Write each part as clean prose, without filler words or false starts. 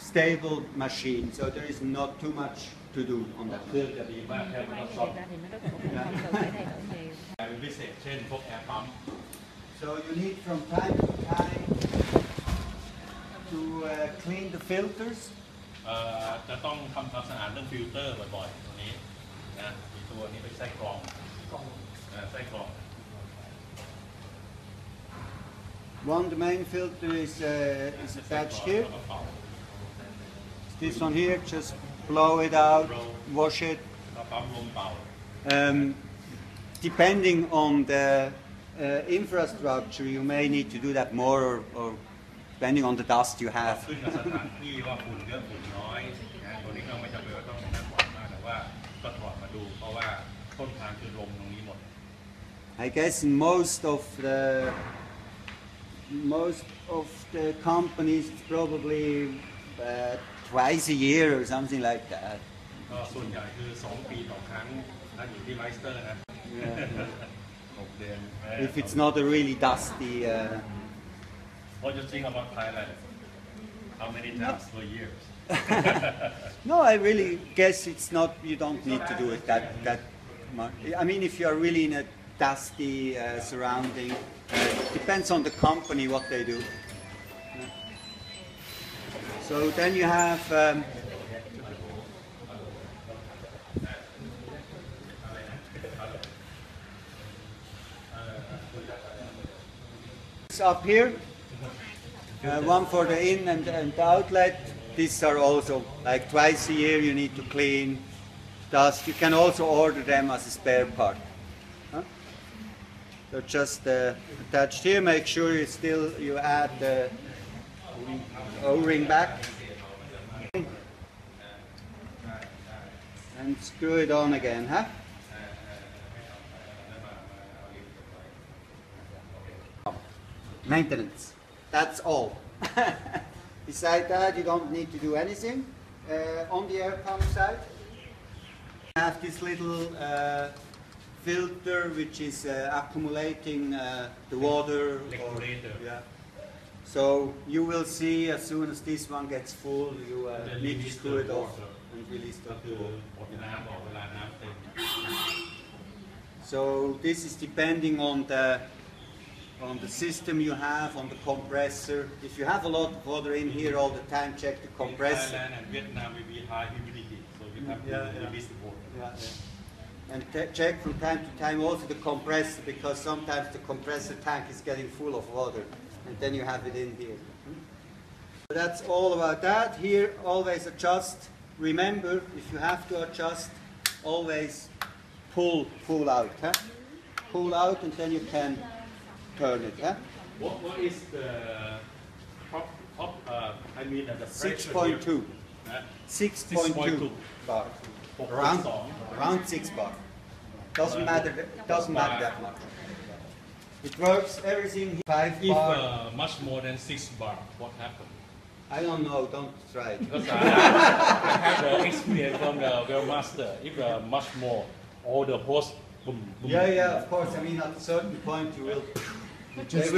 stable machine, so there is not too much to do on that. เครื่องจะดีมากแค่ไม่ต้องซ่อมเป็นพิเศษเช่นพวกแอร์ปั๊ม So you need from time to time to clean the filters. จะต้องทำความสะอาดเรื่องฟิลเตอร์บ่อยๆตัวนี้นะมีตัวนี้เป็นไส้กรองไส้กรอง One, the main filter is attached here. This one here, just blow it out, wash it. Depending on the infrastructure, you may need to do that more, or depending on the dust you have. ขึ้นกับสถานที่ว่าฝุ่นเยอะฝุ่นน้อยตัวนี้เราไม่จำเป็นว่าต้องนั่งบ่อยมากแต่ว่าก็ถอดมาดูเพราะว่าต้นทางคือลมตรงนี้หมด I guess in most of the companies, it's probably twice a year or something like that. ก็ส่วนใหญ่คือ2 ปีต่อครั้งถ้าอยู่ที่ไลสเตอร์นะ 6 เดือน If it's not a really dusty. What do you think about Thailand? How many times per year? No, I really guess it's not. You don't need to do it that much. I mean, if you are really in a dusty surrounding, depends on the company what they do. So then you have. Up here, one for the in and the outlet. These are also like twice a year you need to clean dust. You can also order them as a spare part. So just attached here. Make sure you add the O-ring back and screw it on again, huh? Maintenance. That's all. Besides that, you don't need to do anything. On the air pump side, you have this little filter which is accumulating the water. Regulator. Yeah. So you will see as soon as this one gets full, you need to screw it off and release the water. So this is depending on the system you have, on the compressor. If you have a lot of water in here all the time, check the compressor. Thailand and Vietnam will be high humidity, so you have to release the water. Yeah. And check from time to time also the compressor, because sometimes the compressor tank is getting full of water, and then you have it in here. So that's all about that. Here, always adjust. Remember, if you have to adjust, always pull out. Huh? Pull out, and then you can turn it. Huh? What is the top? I mean the 6.2. 6.2 bar. Around 6 bar. Doesn't matter that much. It works everything 5 If bar. much more than 6 bar, what happened? I don't know. Don't try it. Because I have the experience from the well master. If much more, all the hose boom, boom. Yeah, of course. I mean, at a certain point you will. Just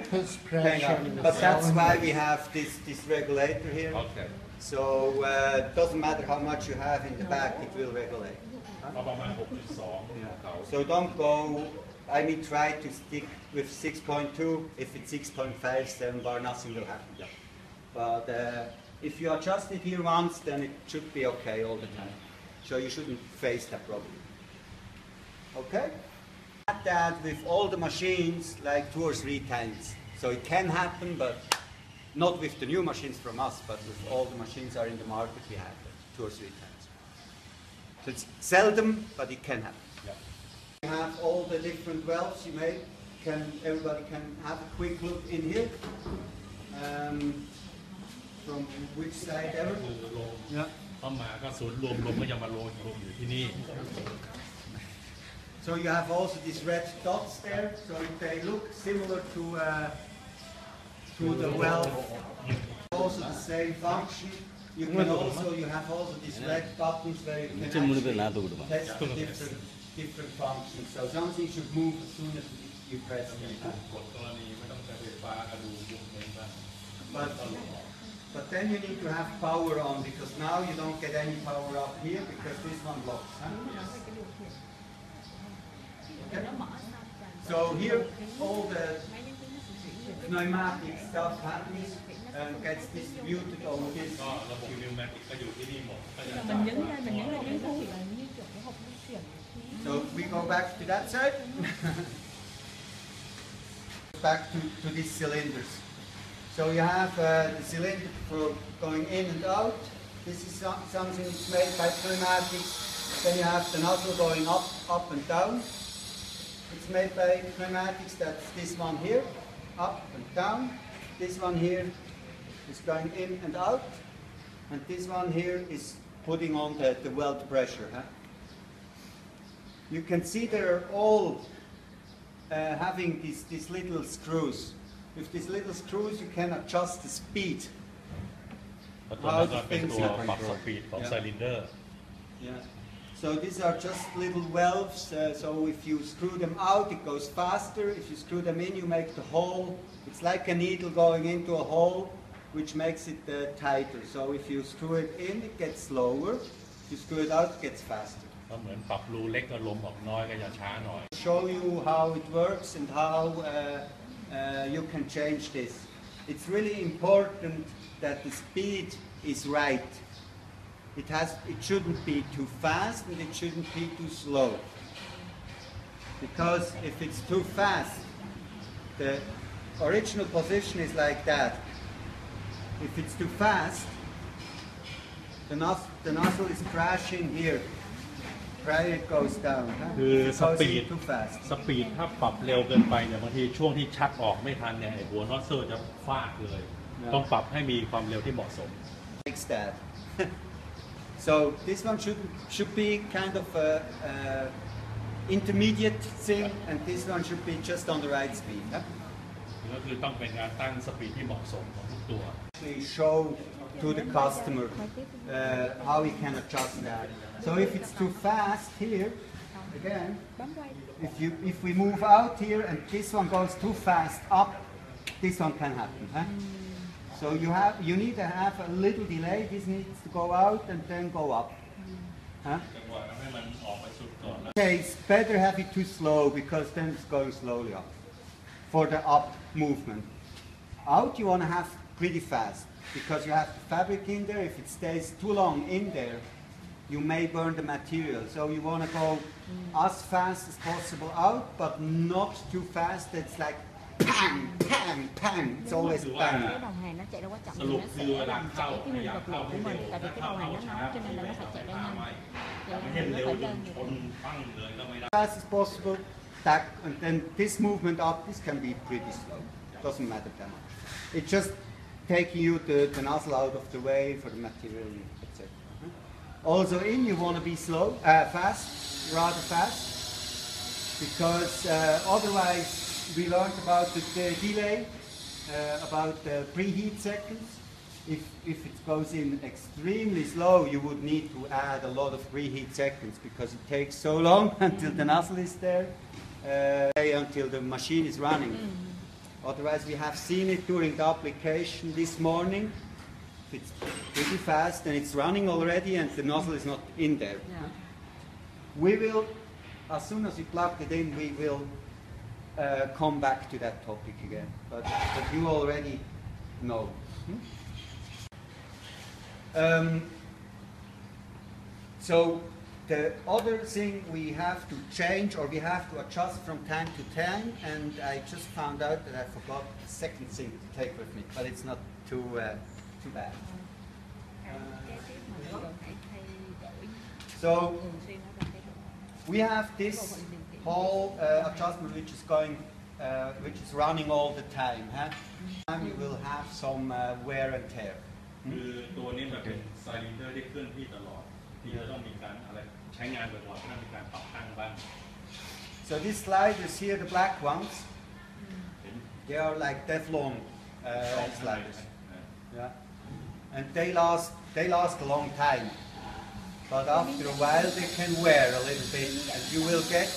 puts pressure on the But that's cylinder. why we have this regulator here. Okay. So it doesn't matter how much you have in the back, it will regulate. ประมาณ 6.2 เขา So don't go. I mean, try to stick with 6.2. If it's 6.5, 7 bar, nothing will happen. But if you adjust it here once, then it should be okay all the time. So you shouldn't face that problem. Okay? Add that with all the machines like 2 or 3 times. So it can happen, but not with the new machines from us, but with all the machines are in the market, we have it 2 or 3 times. So it's seldom, but it can happen. You have all the different valves you made. Everybody can have a quick look in here. From which side ever? เข้ามาก็ศูนย์รวมลมก็จะมารวมอยู่ที่นี่ So you have also these red dots there. So they look similar to the valve. Also the same function. You have also these red buttons where you can actually test the different functions. So something should move as soon as you press it. กดกรณีไม่ต้องใช้ไฟฟ้าก็ดูยุคนี้บ้าง But But then you need to have power on because now you don't get any power up here because this one locks. Huh? Okay. So here all the pneumatic stuff happens and gets distributed over this. ก็ระบบนิวแมติกก็อยู่ที่นี่หมดก็จะ mình nhấn lên cái nút là như kiểu cái hộp lưu chuyển. So we go back to that side. Back to these cylinders. So you have the cylinder for going in and out. This is something that's made by pneumatics. Then you have the nozzle going up and down. It's made by pneumatics. That's this one here, up and down. This one here is going in and out. And this one here is putting on the weld pressure. Huh? You can see they're all having these little screws. With these little screws you can adjust the speed. แล้วตัวนั้นก็เป็นตัวปรับสปีดของไซลินเดอร์ Yeah. So these are just little valves. So if you screw them out, it goes faster. If you screw them in, you make the hole. It's like a needle going into a hole, which makes it tighter. So if you screw it in, it gets slower. If you screw it out, it gets faster. ก็เหมือนปรับรูเล็กก็ลมออกน้อยก็จะช้าหน่อย Show you how it works and how you can change this. It's really important that the speed is right. It shouldn't be too fast and it shouldn't be too slow. Because if it's too fast, the original position is like that. If it's too fast, the nozzle is crashing here. Right, it goes down. Huh? คือส Because ปีด it's too fast. สปีดถ้าปรับเร็วเกินไปเนี่ยบางทีช่วงที่ชักออกไม่ทันเนี่ยไอ้หัวนอตเซอร์จะฟาดเลย ต้องปรับให้มีความเร็วที่เหมาะสม Likes that. So this one should be kind of a intermediate thing, and this one should be just on the right speed. Huh? ก็คือต้องเป็นการตั้งสปีดที่เหมาะสมของทุกตัว We show to the customer how we can adjust that. So if it's too fast here, again, Bấm quay. if we move out here and this one goes too fast up, this one can happen. Huh? So you need to have a little delay. This needs to go out and then go up. Huh? จังหวะทำให้มันออกไปสุดก่อนแล้ว Okay, it's better have it too slow because then it's going slowly up for the up movement. Out you want to have pretty fast because you have the fabric in there. If it stays too long in there, you may burn the material. So you want to go as fast as possible out, but not too fast. It's like pang, pang, pang. It's always bang. Cái đồng hồ nó chạy đâu quá chậm ส thì รุป nó คือ sẽ เวลา làm เข้า chạy พ cái ยายาม lực เข้า lượng ให้ của เร็ว mình. Tại vì ถ้า cái เข้า đồng hồ ช้า nó nóng cho nên là nó phải chạy ra nhanh. ไม่ใช่เร็วจนชนปั้งเลยก็ไม่ได้ Fast as possible, tack, and then this movement up, this can be pretty slow. Doesn't matter that much. It's just taking you the nozzle out of the way for the material, etc. Also in, you want to be slow, fast, rather fast, because otherwise we learned about the delay, about the preheat seconds. If it goes in extremely slow, you would need to add a lot of preheat seconds because it takes so long until the nozzle is there, until the machine is running. Otherwise, we have seen it during the application this morning. If it's pretty fast and it's running already and the nozzle is not in there. We will, as soon as we plug it in, we will come back to that topic again. But you already know. So the other thing we have to change or we have to adjust from time to time, and I just found out that I forgot the second thing to take with me, but it's not too bad. So we have this whole adjustment which is going, which is running all the time. Huh? And you will have some wear and tear. คือตัวนี้แบบเป็นไซลินเดอร์ที่เคลื่อนที่ตลอดที่จะต้องมีการอะไรใช้งานบ่อยๆต้องมีการปรับตั้งบ้าง So these sliders here, the black ones, they are like Teflon sliders. Yeah, and they last a long time. But after a while they can wear a little bit, and you will get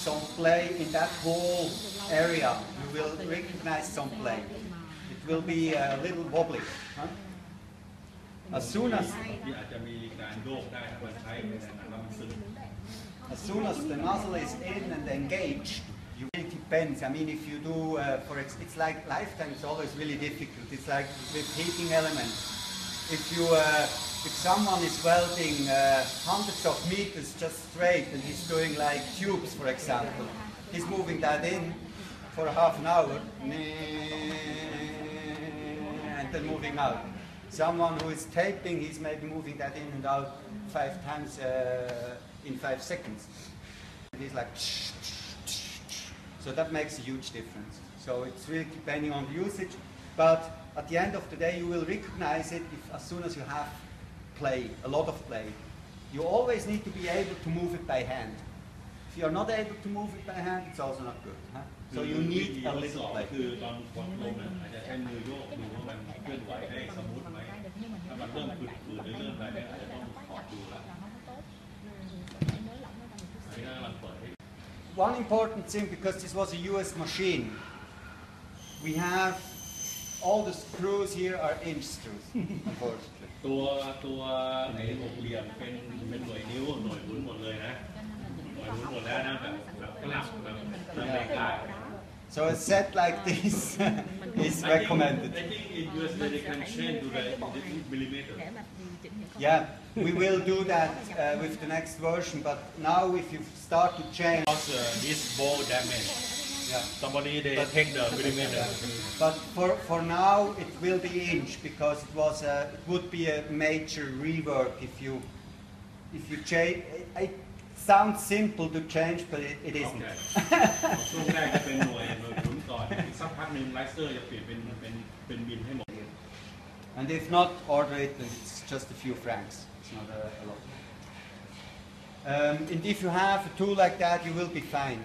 some play in that whole area. You will recognize some play. It will be a little wobbly. Huh? As soon as ที่อาจจะมีการโยกได้ถ้ามันใช้ในนั้นแล้วมันซึม As soon as the nozzle is in and engaged, you it depends. I mean, if you do, it's like lifetime is always really difficult. It's like with heating elements. If someone is welding hundreds of meters just straight and he's doing like tubes, for example, he's moving that in for half an hour and then moving out. Someone who is taping, he's maybe moving that in and out 5 times in 5 seconds. And he's like, so that makes a huge difference. So it's really depending on the usage, but at the end of the day, you will recognize it as soon as you have play, a lot of play. You always need to be able to move it by hand. If you are not able to move it by hand, it's also not good. Huh? So you need a little play. คือตอนกดลงอาจจะใช้มือโยกดูว่ามันเคลื่อนไหวได้สมูทไหมถ้ามันเริ่มฝืดๆหรือเริ่มอะไรเนี่ยอาจจะต้องถอดดูแล้วอันนี้กำลังเปิดให้ One important thing, because this was a US machine, we have all the screws here are inch screws, unfortunately. ตัวไอ้หกเหลี่ยมเป็นหน่วยนิ้วหน่วยหมุนหมดเลยนะหน่วยหมุนหมดแล้วนะแบบกลับแบบเริ่มได้ So a set like this is recommended. I think in USA they can change to the millimeter. Yeah, we will do that with the next version, but now if you start to change, Because this ball damage, yeah. somebody they take the millimeter. But for now it will be inch because it would be a major rework if you change. It sounds simple to change, but it isn't. ช่วงแรกจะเป็นหน่วยหมุนก่อนอีกสักพักหนึ่งไลเซอร์จะเปลี่ยนเป็นบินให้หมด And if not, order it, and it's just a few francs. It's not a lot. And if you have a tool like that, you will be fine.